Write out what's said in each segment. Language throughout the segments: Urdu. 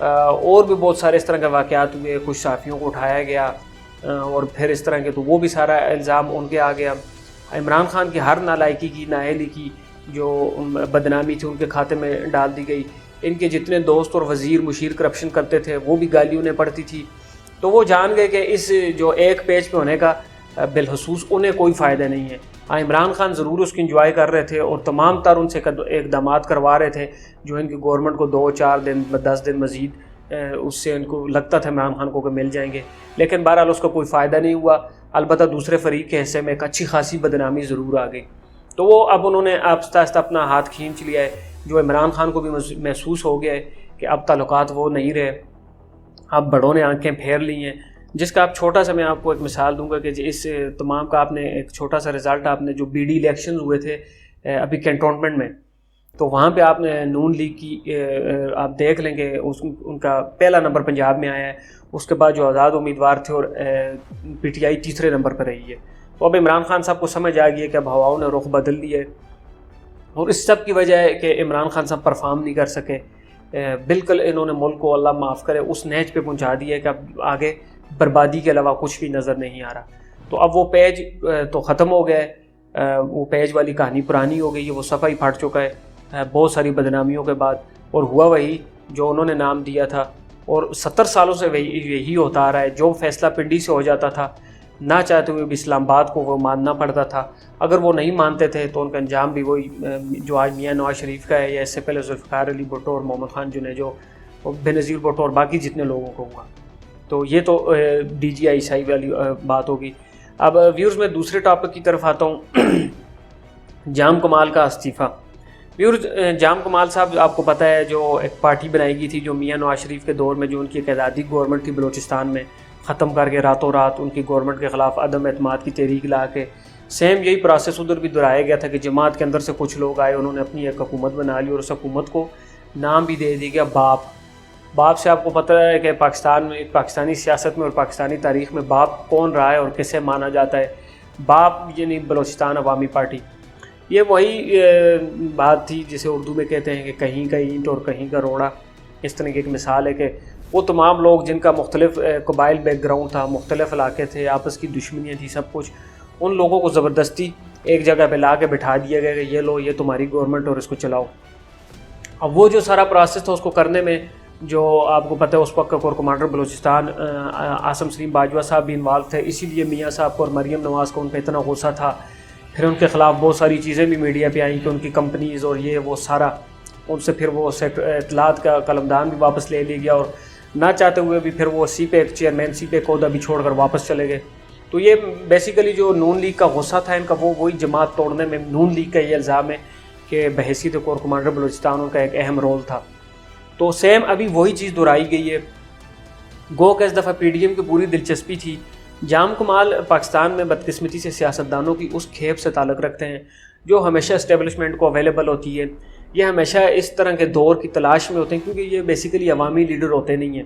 اور بھی بہت سارے اس طرح کے واقعات ہوئے، کچھ صحافیوں کو اٹھایا گیا اور پھر اس طرح کے، تو وہ بھی سارا الزام ان کے آ گیا۔ عمران خان کی ہر نالائکی کی، نااہلی کی جو بدنامی تھی ان کے کھاتے میں ڈال دی گئی۔ ان کے جتنے دوست اور وزیر مشیر کرپشن کرتے تھے وہ بھی گالی انہیں پڑتی تھی۔ تو وہ جان گئے کہ اس جو ایک پیج پہ ہونے کا بالخصوص انہیں کوئی فائدہ نہیں ہے۔ عمران خان ضرور اس کی انجوائے کر رہے تھے اور تمام تر ان سے اقدامات کروا رہے تھے جو ان کی گورنمنٹ کو 2-4 دن 10 دن مزید اس سے ان کو لگتا تھا عمران خان کو کہ مل جائیں گے، لیکن بہرحال اس کا کوئی فائدہ نہیں ہوا۔ البتہ دوسرے فریق کے حصے میں ایک اچھی خاصی بدنامی ضرور آ گئی۔ تو وہ اب انہوں نے آہستہ آہستہ اپنا ہاتھ کھینچ لیا ہے، جو عمران خان کو بھی محسوس ہو گیا ہے کہ اب تعلقات وہ نہیں رہے، اب بڑوں نے آنکھیں پھیر لی ہیں۔ جس کا آپ چھوٹا سا میں آپ کو ایک مثال دوں گا کہ اس تمام کا آپ نے ایک چھوٹا سا رزلٹ، آپ نے جو بی ڈی الیکشنز ہوئے تھے ابھی کنٹونمنٹ میں، تو وہاں پہ آپ نے نون لیگ کی آپ دیکھ لیں گے ان کا پہلا نمبر پنجاب میں آیا ہے، اس کے بعد جو آزاد امیدوار تھے اور پی ٹی آئی تیسرے نمبر پر رہی ہے۔ تو اب عمران خان صاحب کو سمجھ آ گئی ہے کہ اب ہواؤں نے رخ بدل لیا ہے، اور اس سب کی وجہ ہے کہ عمران خان صاحب پرفارم نہیں کر سکے۔ بالکل انہوں نے ملک کو اللہ معاف کرے اس نیچ پہ پہنچا دیا ہے کہ اب آگے بربادی کے علاوہ کچھ بھی نظر نہیں آ رہا۔ تو اب وہ پیج تو ختم ہو گیا ہے، وہ پیج والی کہانی پرانی ہو گئی ہے، وہ صفحہ ہی پھٹ چکا ہے بہت ساری بدنامیوں کے بعد، اور ہوا وہی جو انہوں نے نام دیا تھا، اور 70 سالوں سے یہی ہوتا آ رہا ہے۔ جو فیصلہ پنڈی سے ہو جاتا تھا، نہ چاہتے ہوئے بھی اسلام آباد کو وہ ماننا پڑتا تھا، اگر وہ نہیں مانتے تھے تو ان کا انجام بھی وہی جو آج میاں نواز شریف کا ہے، یا اس سے پہلے ذوالفقار علی بھٹو اور محمد خان جنیجو اور بے نظیر بھٹو اور باقی جتنے لوگوں کو ہوا۔ تو یہ تو ڈی جی آئی صاحب والی بات ہوگی۔ اب ویورز میں دوسرے ٹاپک کی طرف آتا ہوں، جام کمال کا استعفیٰ۔ ویورز، جام کمال صاحب آپ کو پتہ ہے جو ایک پارٹی بنائی گئی تھی جو میاں نواز شریف کے دور میں جو ان کی ایک اتحادی گورنمنٹ تھی بلوچستان میں، ختم کر کے راتوں رات ان کی گورنمنٹ کے خلاف عدم اعتماد کی تحریک لا کے سیم یہی پروسیس ادھر بھی دہرایا گیا تھا کہ جماعت کے اندر سے کچھ لوگ آئے، انہوں نے اپنی ایک حکومت بنا لی اور اس حکومت کو نام بھی دے دی گیا باپ سے۔ آپ کو پتہ ہے کہ پاکستان میں، پاکستانی سیاست میں اور پاکستانی تاریخ میں باپ کون رہا ہے اور کسے مانا جاتا ہے؟ باپ یعنی بلوچستان عوامی پارٹی۔ یہ وہی بات تھی جسے اردو میں کہتے ہیں کہ کہیں کا اینٹ اور کہیں کا روڑا۔ اس طرح کی ایک مثال ہے کہ وہ تمام لوگ جن کا مختلف قبائل بیک گراؤنڈ تھا، مختلف علاقے تھے، آپس کی دشمنیاں تھیں، سب کچھ، ان لوگوں کو زبردستی ایک جگہ پہ لا کے بٹھا دیا گیا کہ یہ لو، یہ تمہاری گورنمنٹ اور اس کو چلاؤ۔ اب وہ جو سارا پروسیس تھا اس کو کرنے میں جو آپ کو پتہ ہے اس وقت کا کور کمانڈر بلوچستان عاصم سلیم باجوہ صاحب بھی انوالو تھے، اسی لیے میاں صاحب کو اور مریم نواز کو ان پہ اتنا غصہ تھا۔ پھر ان کے خلاف بہت ساری چیزیں بھی میڈیا پہ آئیں کہ ان کی کمپنیز اور یہ وہ سارا، ان سے پھر وہ اطلاعات کا قلمدان بھی واپس لے لیا گیا، اور نہ چاہتے ہوئے بھی پھر وہ سی پہ ایک چیئرمین سی پہ عہدہ بھی چھوڑ کر واپس چلے گئے۔ تو یہ بیسیکلی جو نون لیگ کا غصہ تھا ان کا، وہ وہی جماعت توڑنے میں نون لیگ کا یہ الزام ہے کہ بحیثیت کور کمانڈر بلوچستان ان کا ایک اہم رول تھا۔ تو سیم ابھی وہی چیز دہرائی گئی ہے، گو کہ اس دفعہ پی ڈی ایم کی پوری دلچسپی تھی۔ جام کمال پاکستان میں بدقسمتی سے سیاستدانوں کی اس کھیپ سے تعلق رکھتے ہیں جو ہمیشہ اسٹیبلشمنٹ کو اویلیبل ہوتی ہے، یہ ہمیشہ اس طرح کے دور کی تلاش میں ہوتے ہیں، کیونکہ یہ بیسیکلی عوامی لیڈر ہوتے نہیں ہیں،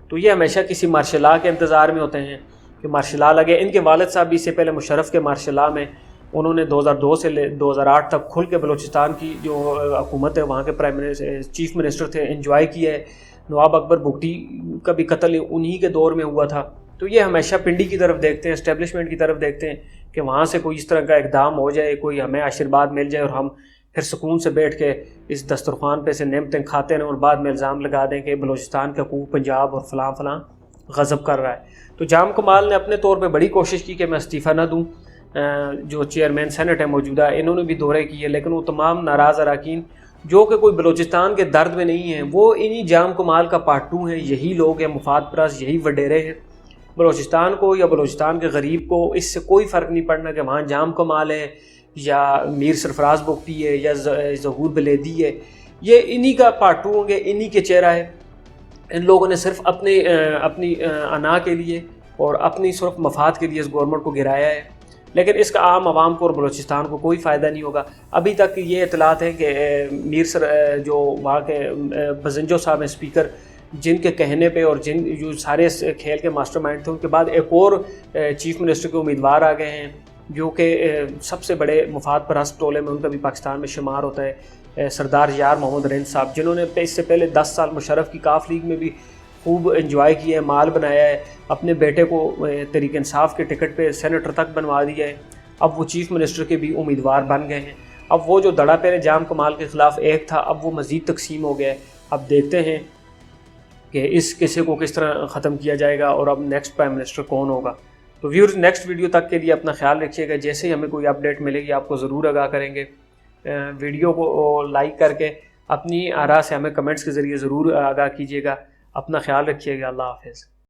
تو یہ ہمیشہ کسی مارشل لاء کے انتظار میں ہوتے ہیں کہ مارشل لاء لگے۔ ان کے والد صاحب بھی اس سے پہلے مشرف کے مارشل لاء میں انہوں نے 2002 سے 2008 تک کھل کے بلوچستان کی جو حکومت ہے وہاں کے چیف منسٹر تھے، انجوائے کیا ہے۔ نواب اکبر بگٹی کا بھی قتل انہی کے دور میں ہوا تھا۔ تو یہ ہمیشہ پنڈی کی طرف دیکھتے ہیں، اسٹیبلشمنٹ کی طرف دیکھتے ہیں کہ وہاں سے کوئی اس طرح کا اقدام ہو جائے، کوئی ہمیں آشیرواد مل جائے اور ہم پھر سکون سے بیٹھ کے اس دسترخوان پہ سے نعمتیں کھاتے رہیں اور بعد میں الزام لگا دیں کہ بلوچستان کا حقوق پنجاب اور فلاں فلاں غضب کر رہا ہے۔ تو جام کمال نے اپنے طور پہ بڑی کوشش کی کہ میں استعفیٰ نہ دوں، جو چیئرمین سینٹ ہے موجودہ انہوں نے بھی دورے کیے، لیکن وہ تمام ناراض اراکین جو کہ کوئی بلوچستان کے درد میں نہیں ہیں، وہ انہی جام کمال کا پارٹ 2 ہیں، یہی لوگ ہیں مفاد پرست، یہی وڈیرے ہیں۔ بلوچستان کو یا بلوچستان کے غریب کو اس سے کوئی فرق نہیں پڑنا کہ وہاں جام کمال ہے یا میر سرفراز بگٹی ہے یا ظہور بلیدی ہے، یہ انہی کا پارٹ 2 ہوں گے، انہی کے چہرہ ہے۔ ان لوگوں نے صرف اپنی انا کے لیے اور اپنی صرف مفاد کے لیے اس گورنمنٹ کو گرایا ہے، لیکن اس کا عام عوام کو اور بلوچستان کو کوئی فائدہ نہیں ہوگا۔ ابھی تک یہ اطلاعات ہیں کہ جو وہاں کے بزنجو صاحب ہیں اسپیکر، جن کے کہنے پہ اور جو سارے کھیل کے ماسٹر مائنڈ تھے، ان کے بعد ایک اور چیف منسٹر کے امیدوار آ گئے ہیں جو کہ سب سے بڑے مفاد پرست ٹولے میں ان کا بھی پاکستان میں شمار ہوتا ہے، سردار یار محمد رینج صاحب، جنہوں نے اس سے پہلے 10 سال مشرف کی کاف لیگ میں بھی خوب انجوائے کیے ہیں، مال بنایا ہے، اپنے بیٹے کو تحریک انصاف کے ٹکٹ پہ سینیٹر تک بنوا دیا ہے، اب وہ چیف منسٹر کے بھی امیدوار بن گئے ہیں۔ اب وہ جو دڑا پیر جام کمال کے خلاف ایک تھا، اب وہ مزید تقسیم ہو گیا ہے۔ اب دیکھتے ہیں کہ اس قصے کو کس طرح ختم کیا جائے گا اور اب نیکسٹ پرائم منسٹر کون ہوگا۔ تو ویورز، نیکسٹ ویڈیو تک کے لیے اپنا خیال رکھیے گا، جیسے ہی ہمیں کوئی اپڈیٹ ملے گی آپ کو ضرور آگاہ کریں گے۔ ویڈیو کو لائک کر کے اپنی آراء سے ہمیں کمنٹس کے ذریعے ضرور آگاہ کیجیے گا۔ اپنا خیال رکھیے گا، اللہ حافظ۔